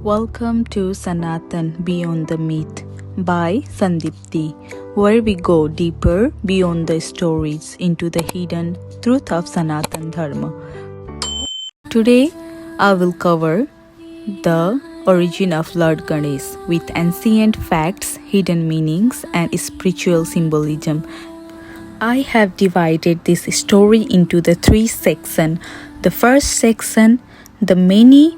Welcome to Sanatan Beyond the Myth by Sandipti, where we go deeper beyond the stories into the hidden truth of Sanatan Dharma. Today, I will cover the origin of Lord Ganesha with ancient facts, hidden meanings, and spiritual symbolism. I have divided this story into the three sections. The first section, the many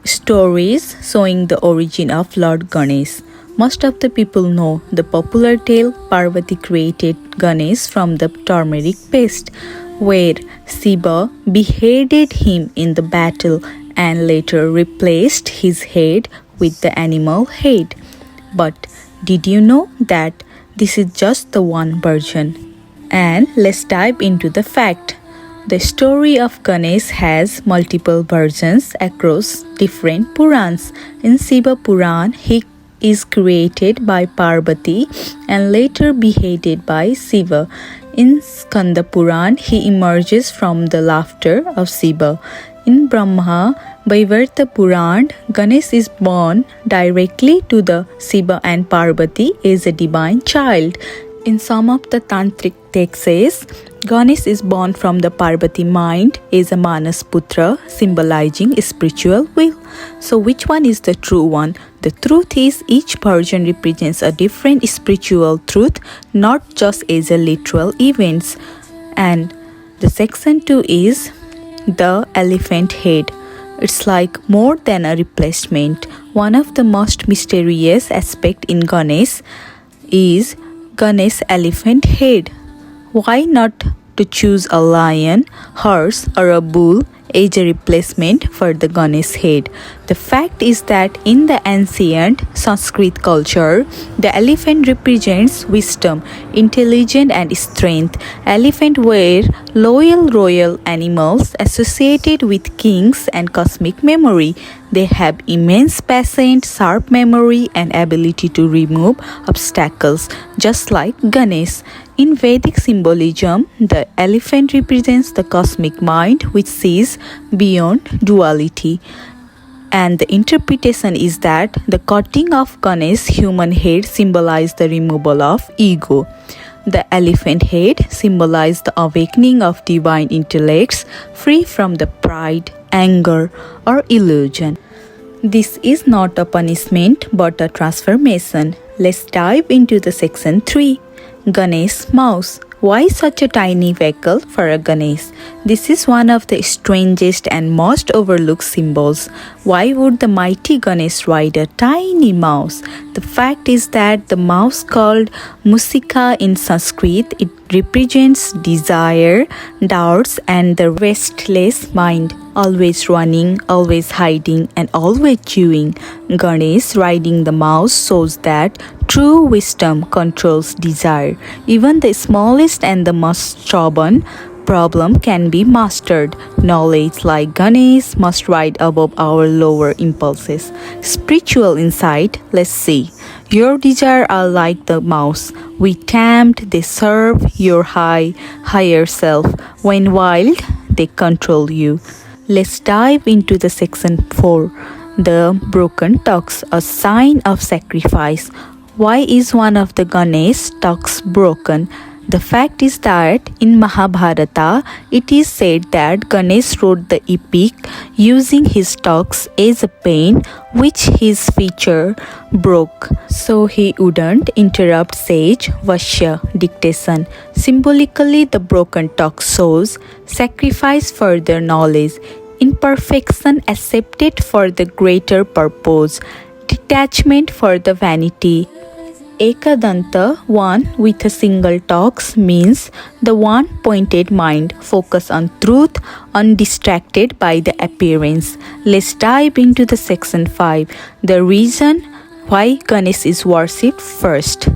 stories showing the origin of Lord Ganesha. Most of the people know the popular tale Parvati created Ganesha from the turmeric paste, where Shiva beheaded him in the battle and later replaced his head with the animal head. But did you know that this is just the one version? And let's dive into the fact. The story of Ganesha has multiple versions across different Purans. In Shiva Purana, he is created by Parvati and later beheaded by Shiva. In Skanda Purana, he emerges from the laughter of Shiva. In Brahma Vaivarta Purana, Ganesha is born directly to the Shiva and Parvati as a divine child. In some of the tantric texts, Ganesha is born from the Parvati mind as a Manas Putra, symbolizing spiritual will. So which one is the true one? The truth is each version represents a different spiritual truth, not just as a literal events. And the section 2 is the elephant head. It's like more than a replacement. One of the most mysterious aspects in Ganesha is Ganesha's elephant head. Why not to choose a lion, horse, or a bull as a replacement for the Ganesha head? The fact is that in the ancient Sanskrit culture, the elephant represents wisdom, intelligence, and strength. Elephants were loyal royal animals associated with kings and cosmic memory. They have immense patience, sharp memory, and ability to remove obstacles, just like Ganesha. In Vedic symbolism, the elephant represents the cosmic mind which sees beyond duality. And the interpretation is that the cutting of Ganesha's human head symbolizes the removal of ego. The elephant head symbolizes the awakening of divine intellects free from the pride, anger, or illusion. This is not a punishment but a transformation. Let's dive into the section 3. Ganesha's mouse. Why such a tiny vehicle for a Ganesha? This is one of the strangest and most overlooked symbols. Why would the mighty Ganesha ride a tiny mouse? The fact is that the mouse called Musika in Sanskrit, it represents desire, doubts, and the restless mind, always running, always hiding, and always chewing. Ganesha riding the mouse shows that true wisdom controls desire. Even the smallest and the most stubborn problem can be mastered. Knowledge like Ganesha must rise above our lower impulses. Spiritual insight, let's see. Your desires are like the mouse. We tempt, they serve your higher self. When wild, they control you. Let's dive into the section 4. The broken tusk, a sign of sacrifice. Why is one of the Ganesha tusks broken? The fact is that in Mahabharata, it is said that Ganesha wrote the epic using his tusk as a pen which his feature broke, so he wouldn't interrupt sage Vashya dictation. Symbolically, the broken tusk shows sacrifice for the knowledge, imperfection accepted for the greater purpose, detachment for the vanity. Ekadanta, one with a single tusk, means the one-pointed mind, focus on truth, undistracted by the appearance. Let's dive into the section 5, the reason why Ganesha is worshipped first.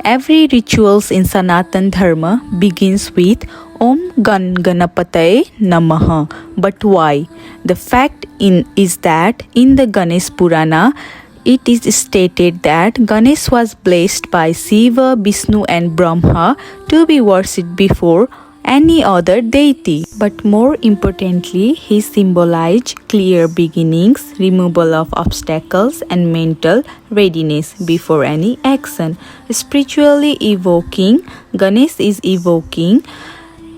Every rituals in Sanatan Dharma begins with Om Ganapataye Namaha. But why? The fact is that in the Ganesha Purana, it is stated that Ganesha was blessed by Shiva, Vishnu, and Brahma to be worshipped before any other deity. But more importantly, he symbolized clear beginnings, removal of obstacles, and mental readiness before any action. Spiritually evoking, Ganesh is evoking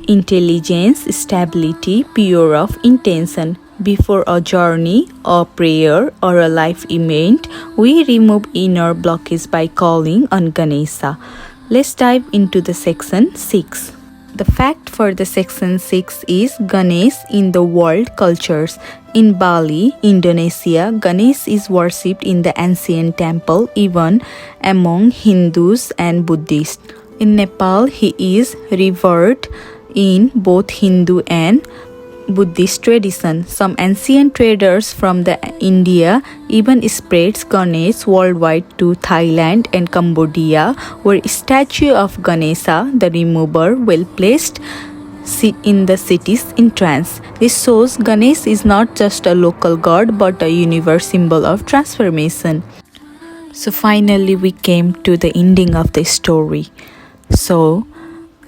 intelligence, stability, pure of intention. Before a journey, a prayer, or a life event, we remove inner blockage by calling on Ganesha. Let's dive into the section 6. The fact for the section 6 is Ganesh in the world cultures. In Bali, Indonesia, Ganesh is worshipped in the ancient temple even among Hindus and Buddhists. In Nepal, he is revered in both Hindu and Buddhist tradition. Some ancient traders from the India even spreads Ganesh worldwide to Thailand and Cambodia, where statue of Ganesha, the remover, well placed in the city's entrance. This shows Ganesh is not just a local god but a universe symbol of transformation. So finally we came to the ending of the story. So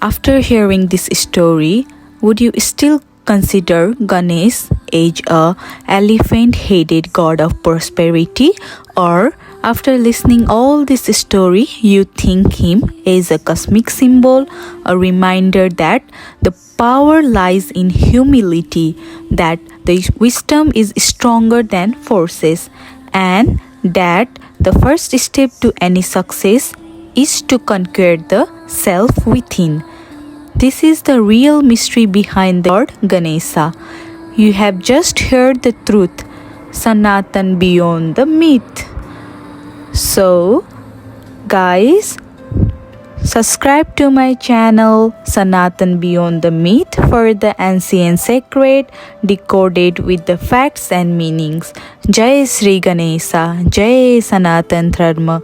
after hearing this story, would you still consider Ganesh as a elephant-headed god of prosperity, or after listening all this story you think him as a cosmic symbol, a reminder that the power lies in humility, that the wisdom is stronger than forces, and that the first step to any success is to conquer the self within. This is the real mystery behind the Lord Ganesha. You have just heard the truth, Sanatan Beyond the Myth. So, guys, subscribe to my channel Sanatan Beyond the Myth for the ancient sacred decoded with the facts and meanings. Jai Sri Ganesha, Jai Sanatan Dharma.